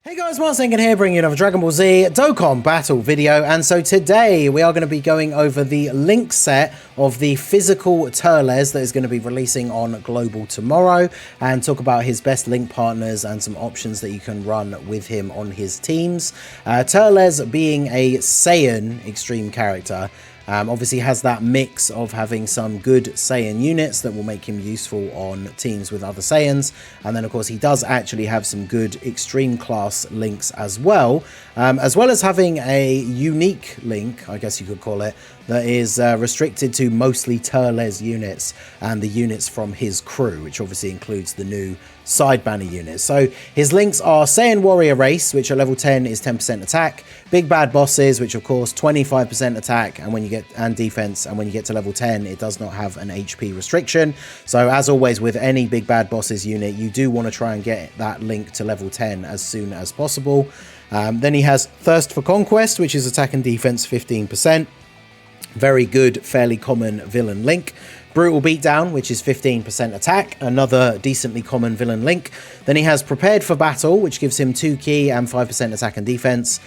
Hey guys, Martinkin here, bringing you another Dragon Ball Z Dokkan battle video, and so today we are going to be going over the link set of the physical Turles that is going to be releasing on Global tomorrow, and talk about his best link partners and some options that you can run with him on his teams. Turles being a Saiyan extreme character, obviously has that mix of having some good Saiyan units that will make him useful on teams with other Saiyans, and then of course he does actually have some good extreme class links as well as having a unique link, I guess you could call it, that is restricted to mostly Turles units and the units from his crew, which obviously includes the new side banner units. So his links are Saiyan Warrior Race, which at level 10 is 10% attack, Big Bad Bosses, which of course 25% attack and defense, and when you get to level 10 it does not have an HP restriction. So as always with any Big Bad Bosses unit, you do want to try and get that link to level 10 as soon as possible. Then he has Thirst for Conquest, which is attack and defense 15%. Very good, fairly common villain link. Brutal Beatdown, which is 15% attack, another decently common villain link. Then he has Prepared for Battle, which gives him 2 ki and 5% attack and defense.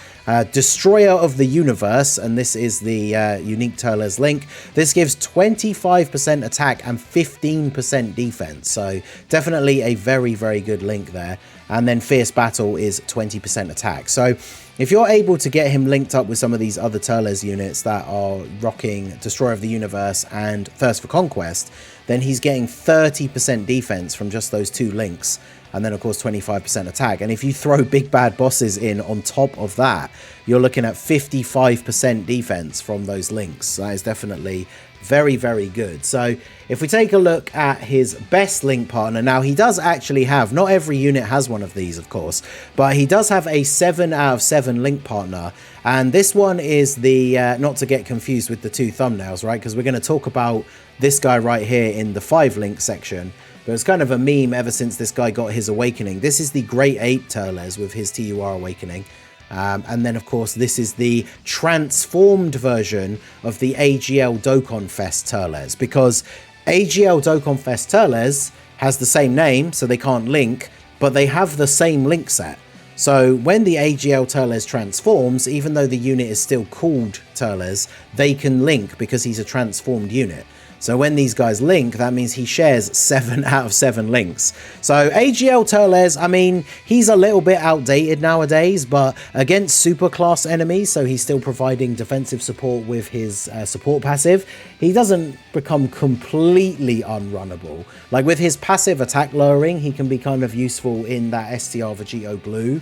Destroyer of the Universe, and this is the unique Turles link. This gives 25% attack and 15% defense, so definitely a very, very good link there. And then Fierce Battle is 20% attack. So if you're able to get him linked up with some of these other Turles units that are rocking Destroyer of the Universe and Thirst for Conquest, then he's getting 30% defense from just those two links, and then of course 25% attack. And if you throw Big Bad Bosses in on top of that, you're looking at 55% defense from those links. That is definitely very, very good. So if we take a look at his best link partner, now he does actually have, not every unit has one of these of course, but he does have a 7 out of 7 link partner, and this one is the not to get confused with the two thumbnails, right, because we're going to talk about this guy right here in the 5 link section. But it's kind of a meme ever since this guy got his awakening. This is the Great Ape Turles with his TUR awakening. And then, of course, this is the transformed version of the AGL Dokkan Fest Turles, because AGL Dokkan Fest Turles has the same name, so they can't link, but they have the same link set. So when the AGL Turles transforms, even though the unit is still called Turles, they can link because he's a transformed unit. So when these guys link, that means he shares 7 out of 7 links. So AGL Turles, I mean, he's a little bit outdated nowadays, but against super class enemies, so he's still providing defensive support with his support passive, he doesn't become completely unrunnable. Like with his passive attack lowering, he can be kind of useful in that STR Vegito Blue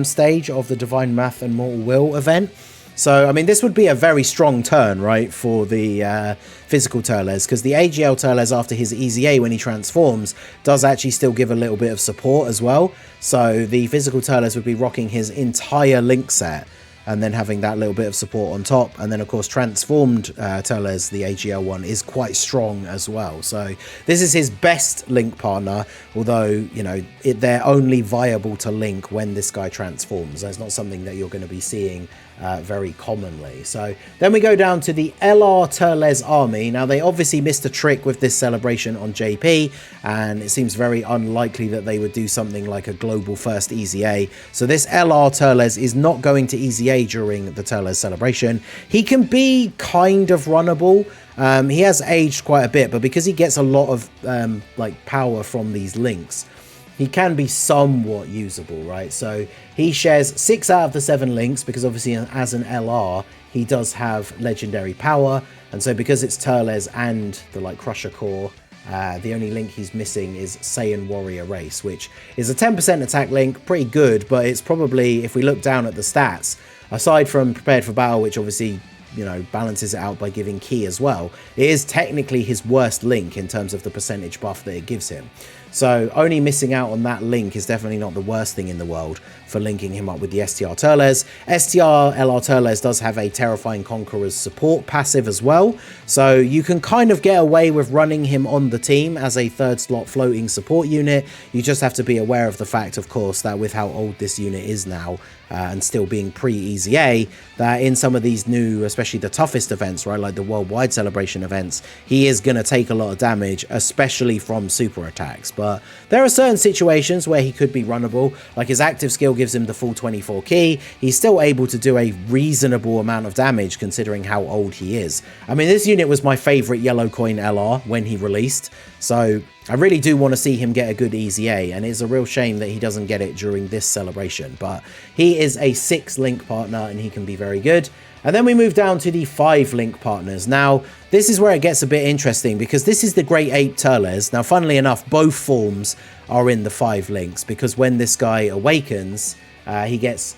stage of the Divine Math and Mortal Will event. So, I mean, this would be a very strong turn, right, for the physical Turles, because the AGL Turles, after his EZA when he transforms, does actually still give a little bit of support as well. So the physical Turles would be rocking his entire link set and then having that little bit of support on top. And then, of course, transformed Turles, the AGL one, is quite strong as well. So this is his best link partner, although, you know, they're only viable to link when this guy transforms. That's not something that you're going to be seeing very commonly. So then we go down to the LR Turles army. Now, they obviously missed a trick with this celebration on JP, and it seems very unlikely that they would do something like a global first EZA. So this LR Turles is not going to EZA during the Turles celebration. He can be kind of runnable. He has aged quite a bit, but because he gets a lot of like power from these links, he can be somewhat usable, right? So he shares 6 out of the 7 links, because obviously as an LR, he does have legendary power. And so because it's Turles and the like Crusher Core, the only link he's missing is Saiyan Warrior Race, which is a 10% attack link, pretty good, but it's probably, if we look down at the stats, aside from Prepared for Battle, which obviously, you know, balances it out by giving ki as well, it is technically his worst link in terms of the percentage buff that it gives him. So only missing out on that link is definitely not the worst thing in the world for linking him up with the STR Turles. STR LR Turles does have a Terrifying Conqueror's support passive as well, so you can kind of get away with running him on the team as a 3rd slot floating support unit. You just have to be aware of the fact, of course, that with how old this unit is now, and still being pre-EZA, that in some of these new, especially the toughest events, right, like the worldwide celebration events, he is going to take a lot of damage, especially from super attacks. But but there are certain situations where he could be runnable. Like his active skill gives him the full 24 key. He's still able to do a reasonable amount of damage considering how old he is. I mean, this unit was my favorite yellow coin LR when he released, so I really do want to see him get a good easy A, and it's a real shame that he doesn't get it during this celebration. But he is a 6 link partner and he can be very good. And then we move down to the 5 link partners. Now, this is where it gets a bit interesting because this is the Great Ape Turles. Now, funnily enough, both forms are in the 5 links because when this guy awakens, he gets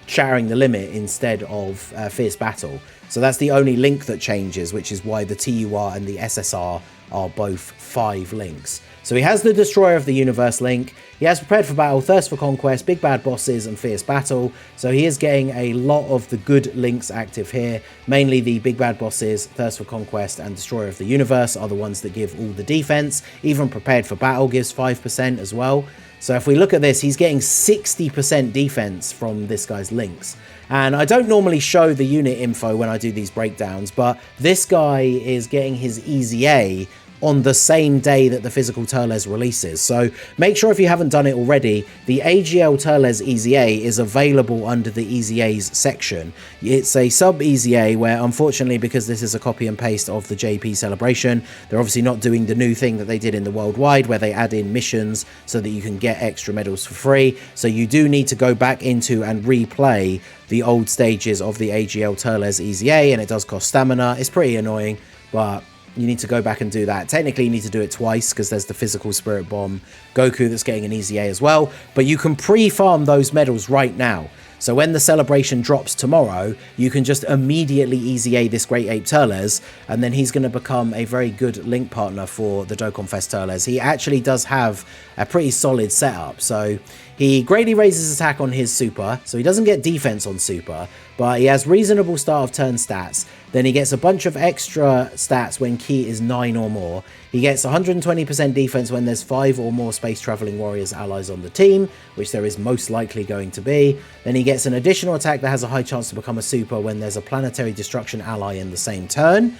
Shattering the Limit instead of Fierce Battle. So that's the only link that changes, which is why the TUR and the SSR are both 5 links. So he has the Destroyer of the Universe link, he has Prepared for Battle, Thirst for Conquest, Big Bad Bosses and Fierce Battle, so he is getting a lot of the good links active here. Mainly the Big Bad Bosses, Thirst for Conquest and Destroyer of the Universe are the ones that give all the defense. Even Prepared for Battle gives 5% as well. So if we look at this, he's getting 60% defense from this guy's links. And I don't normally show the unit info when I do these breakdowns, but this guy is getting his Easy A on the same day that the physical Turles releases. So make sure if you haven't done it already, the AGL Turles Easy A is available under the Easy A's section. It's a sub Easy A where, unfortunately, because this is a copy and paste of the JP celebration, they're obviously not doing the new thing that they did in the worldwide where they add in missions so that you can get extra medals for free. So you do need to go back into and replay the old stages of the AGL Turles Easy A, and it does cost stamina. It's pretty annoying, but you need to go back and do that. Technically, you need to do it twice because there's the physical Spirit Bomb Goku that's getting an Easy A as well. But you can pre-farm those medals right now. So when the celebration drops tomorrow, you can just immediately Easy A this Great Ape Turles, and then he's going to become a very good link partner for the Dokkan Fest Turles. He actually does have a pretty solid setup. So he greatly raises attack on his super, so he doesn't get defense on super, but he has reasonable start of turn stats. Then he gets a bunch of extra stats when key is 9 or more. He gets 120% defense when there's 5 or more space traveling warriors allies on the team, which there is most likely going to be. Then he gets an additional attack that has a high chance to become a super when there's a planetary destruction ally in the same turn.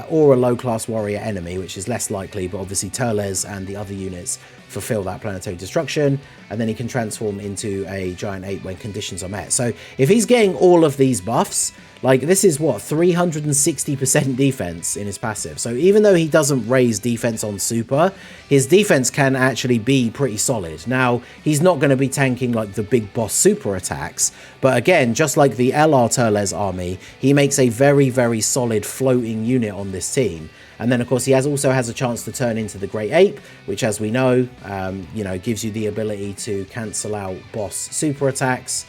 Or a low-class warrior enemy, which is less likely, but obviously Turles and the other units fulfill that planetary destruction, and then he can transform into a giant ape when conditions are met. So if he's getting all of these buffs, like this is what, 360% defense in his passive. So even though he doesn't raise defense on super, his defense can actually be pretty solid. Now, he's not going to be tanking like the big boss super attacks, but again, just like the LR Turles army, he makes a very, very solid floating unit on this team. And then, of course, he also has a chance to turn into the Great Ape, which, as we know, gives you the ability to cancel out boss super attacks.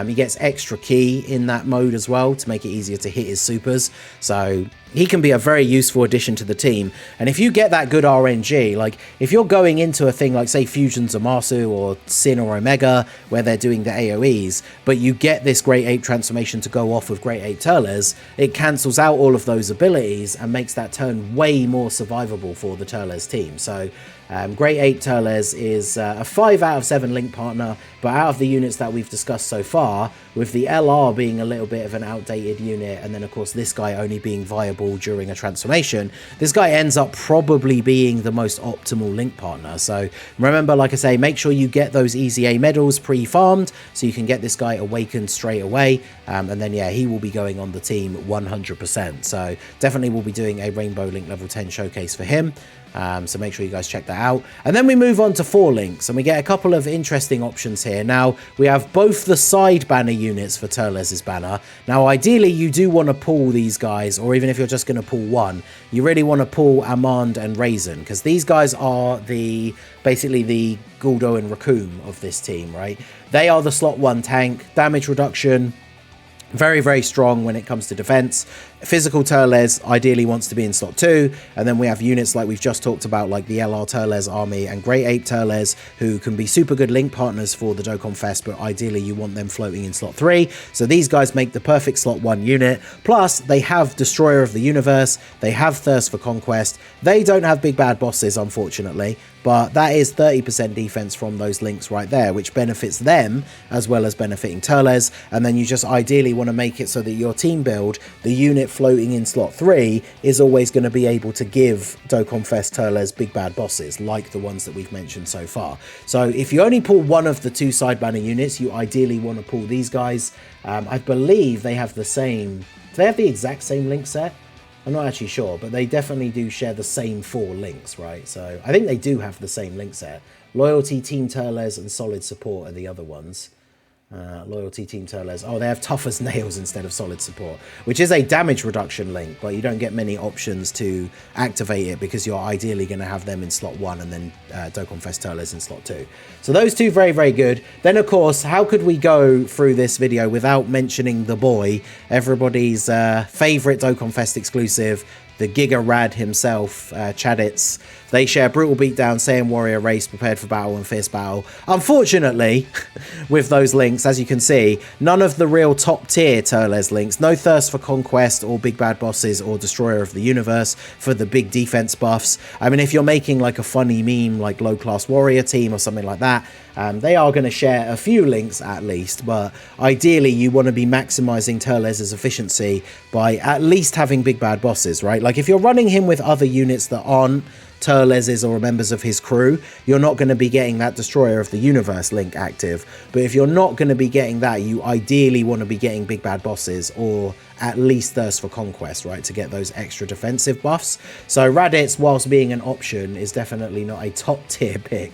He gets extra key in that mode as well to make it easier to hit his supers. So he can be a very useful addition to the team. And if you get that good RNG, like if you're going into a thing like, say, Fusion Zamasu or Sin or Omega, where they're doing the AoEs, but you get this Great Ape transformation to go off with Great Ape Turles, it cancels out all of those abilities and makes that turn way more survivable for the Turles team. So Great Ape Turles is a 5 out of 7 link partner, but out of the units that we've discussed so far, with the LR being a little bit of an outdated unit, and then of course this guy only being viable during a transformation, this guy ends up probably being the most optimal link partner. So remember, like I say, make sure you get those Easy A medals pre-farmed so you can get this guy awakened straight away, and then yeah, he will be going on the team 100%. So definitely we'll be doing a Rainbow Link level 10 showcase for him. So make sure you guys check that out. And then we move on to 4 links, and we get a couple of interesting options here. Now, we have both the side banner units for Turles' banner. Now, ideally, you do want to pull these guys, or even if you're just going to pull one, you really want to pull Amand and Raisin, because these guys are basically the Guldo and Raccoon of this team, right? They are the slot 1 tank, damage reduction, very, very strong when it comes to defense. Physical Turles ideally wants to be in slot 2, and then we have units like we've just talked about, like the LR Turles army and Great Ape Turles, who can be super good link partners for the Dokkan Fest, but ideally you want them floating in slot 3. So these guys make the perfect slot 1 unit. Plus, they have Destroyer of the Universe, they have Thirst for Conquest, they don't have Big Bad Bosses, unfortunately, but that is 30% defense from those links right there, which benefits them as well as benefiting Turles. And then you just ideally want to make it so that your team build, the unit floating in slot 3 is always going to be able to give Dokkan Fest Turles big bad bosses like the ones that we've mentioned so far. So if you only pull one of the 2 side banner units, you ideally want to pull these guys. I believe they have the same, do they have the exact same link set? I'm not actually sure, but they definitely do share the same 4 links, right? So I think they do have the same link set. Loyalty, Team Turles, and Solid Support are the other ones. Loyalty, Team Turles. Oh, they have Tough as Nails instead of Solid Support, which is a damage reduction link, but you don't get many options to activate it because you're ideally going to have them in slot 1 and then Dokkan Fest Turles in slot 2. So those 2 very, very good. Then, of course, how could we go through this video without mentioning the boy, everybody's favorite Dokkan Fest exclusive, the Giga Rad himself, Chaditz. They share Brutal Beatdown, Saiyan Warrior Race, Prepared for Battle, and Fierce Battle. Unfortunately, with those links, as you can see, none of the real top tier Turles links. No Thirst for Conquest or Big Bad Bosses or Destroyer of the Universe for the big defense buffs. I mean, if you're making like a funny meme like Low Class Warrior Team or something like that, they are going to share a few links at least, but ideally you want to be maximizing Turles' efficiency by at least having big bad bosses, right? Like if you're running him with other units that aren't Turles' or members of his crew, you're not going to be getting that Destroyer of the Universe link active. But if you're not going to be getting that, you ideally want to be getting big bad bosses or at least Thirst for Conquest, right, to get those extra defensive buffs. So Raditz, whilst being an option, is definitely not a top tier pick.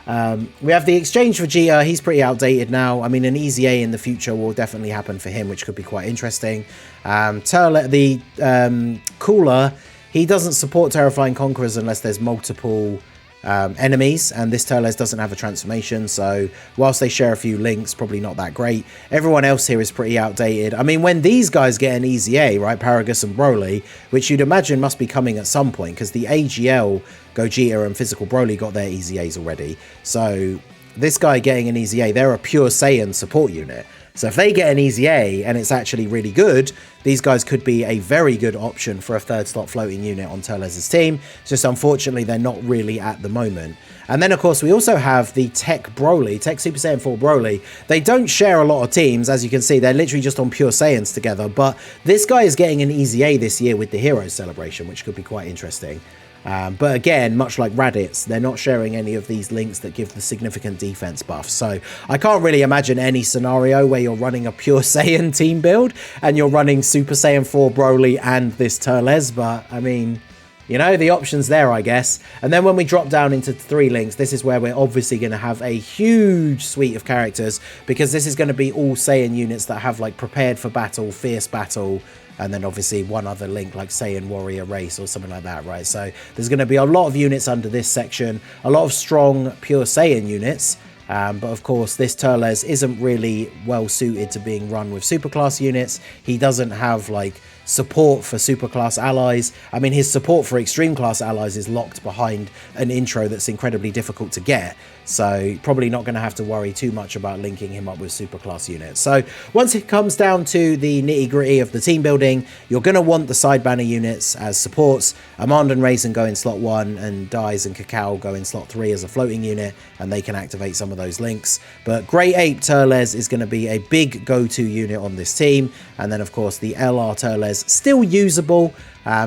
We have the exchange for Gia. He's pretty outdated now. I mean, an easy A in the future will definitely happen for him, which could be quite interesting. Turle, the Cooler, he doesn't support Terrifying Conquerors unless there's multiple enemies, and this Turles doesn't have a transformation, so whilst they share a few links, probably not that great. Everyone else here is pretty outdated. I mean, when these guys get an easy A, right, Paragus and Broly, which you'd imagine must be coming at some point, because the AGL, Gogeta and Physical Broly got their easy A's already, so this guy getting an easy A, they're a pure Saiyan support unit. So if they get an easy A and it's actually really good, these guys could be a very good option for a 3rd slot floating unit on Turles' team. Just unfortunately, they're not really at the moment. And then, of course, we also have the Tech Broly, Tech Super Saiyan 4 Broly. They don't share a lot of teams, as you can see. They're literally just on pure Saiyans together. But this guy is getting an easy A this year with the Heroes Celebration, which could be quite interesting. But again, much like Raditz, they're not sharing any of these links that give the significant defense buff. So I can't really imagine any scenario where you're running a pure Saiyan team build and you're running Super Saiyan 4 Broly and this Turles. But I mean, you know, the option's there, I guess. And then when we drop down into 3 links, this is where we're obviously going to have a huge suite of characters, because this is going to be all Saiyan units that have like Prepared for Battle, Fierce Battle, and then obviously one other link like Saiyan Warrior Race or something like that, right? So there's going to be a lot of units under this section, a lot of strong pure Saiyan units. But of course, this Turles isn't really well suited to being run with superclass units. He doesn't have like support for superclass allies. I mean, his support for extreme class allies is locked behind an intro that's incredibly difficult to get. So probably not going to have to worry too much about linking him up with superclass units. So once it comes down to the nitty gritty of the team building, you're going to want the side banner units as supports. Amand and Raisin go in slot 1 and Dies and Cacao go in slot 3 as a floating unit, and they can activate some of those links. But Grey Ape Turles is going to be a big go-to unit on this team. And then of course the LR Turles, still usable.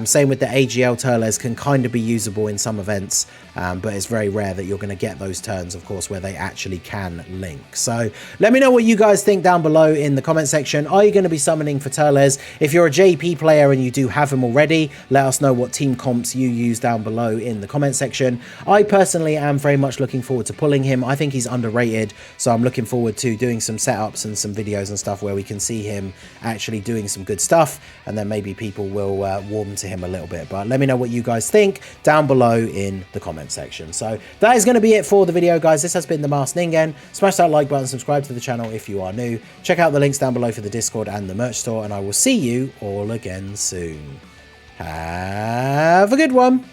Same with the AGL Turles, can kind of be usable in some events, but it's very rare that you're going to get those turns, of course, where they actually can link. So let me know what you guys think down below in the comment section. Are you going to be summoning for Turles? If you're a JP player and you do have him already, let us know what team comps you use down below in the comment section. I personally am very much looking forward to pulling him. I think he's underrated, so I'm looking forward to doing some setups and some videos and stuff where we can see him actually doing some good stuff, and then maybe people will warm to him a little bit. But let me know what you guys think down below in the comment section. So that is going to be it for the video, guys. This has been the Masked Ningen. Smash that like button, subscribe to the channel if you are new, check out the links down below for the Discord and the merch store, and I will see you all again soon. Have a good one.